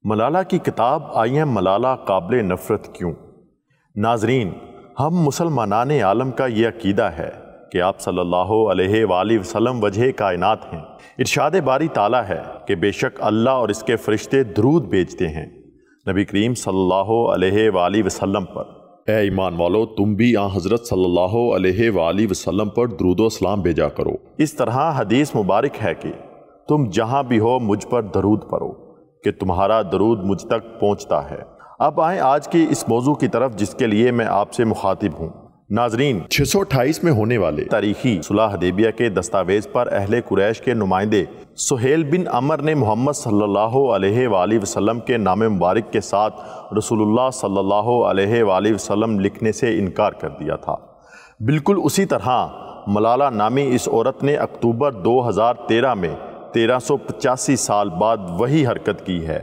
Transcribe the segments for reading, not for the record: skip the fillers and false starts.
ملالہ کی کتاب آئی ہیں ملالہ قابل نفرت کیوں؟ ناظرین، ہم مسلمانان عالم کا یہ عقیدہ ہے کہ آپ صلی اللہ علیہ وآلہ وسلم وجہ کائنات ہیں۔ ارشاد باری تعالیٰ ہے کہ بے شک اللہ اور اس کے فرشتے درود بھیجتے ہیں نبی کریم صلی اللہ علیہ وآلہ وسلم پر۔ اے ایمان والو، تم بھی آن حضرت صلی اللہ علیہ وآلہ وسلم پر درود و سلام بھیجا کرو۔ اس طرح حدیث مبارک ہے کہ تم جہاں بھی ہو مجھ پر درود پڑھو کہ تمہارا درود مجھ تک پہنچتا ہے۔ اب آئیں آج کی اس موضوع کی طرف جس کے لیے میں آپ سے مخاطب ہوں۔ ناظرین، 628 میں ہونے والے تاریخی صلح حدیبیہ کے دستاویز پر اہل قریش کے نمائندے سہیل بن عمر نے محمد صلی اللہ علیہ وآلہ وسلم کے نام مبارک کے ساتھ رسول اللہ صلی اللہ علیہ وآلہ وسلم لکھنے سے انکار کر دیا تھا۔ بالکل اسی طرح ملالہ نامی اس عورت نے اکتوبر 2013 میں 1385 سال بعد وہی حرکت کی ہے،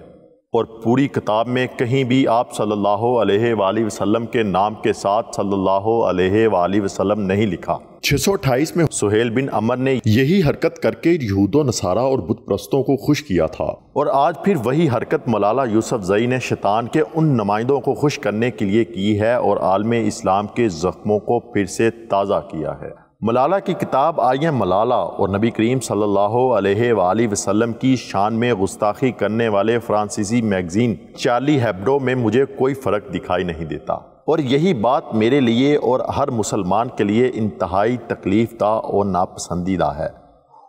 اور پوری کتاب میں کہیں بھی آپ صلی اللہ علیہ وآلہ وسلم کے نام کے ساتھ صلی اللہ علیہ وآلہ وسلم نہیں لکھا۔ 628 میں سہیل بن عمر نے یہی حرکت کر کے یہود و نصارہ اور بت پرستوں کو خوش کیا تھا، اور آج پھر وہی حرکت ملالہ یوسف زئی نے شیطان کے ان نمائندوں کو خوش کرنے کے لیے کی ہے اور عالم اسلام کے زخموں کو پھر سے تازہ کیا ہے۔ ملالہ کی کتاب آئی ہیں ملالہ اور نبی کریم صلی اللہ علیہ وآلہ وسلم کی شان میں گستاخی کرنے والے فرانسیسی میگزین چارلی ہیبڈو میں مجھے کوئی فرق دکھائی نہیں دیتا، اور یہی بات میرے لیے اور ہر مسلمان کے لیے انتہائی تکلیف دہ اور ناپسندیدہ ہے،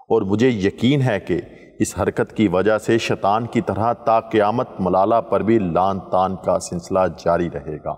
اور مجھے یقین ہے کہ اس حرکت کی وجہ سے شیطان کی طرح تا قیامت ملالہ پر بھی لعن طعن کا سلسلہ جاری رہے گا۔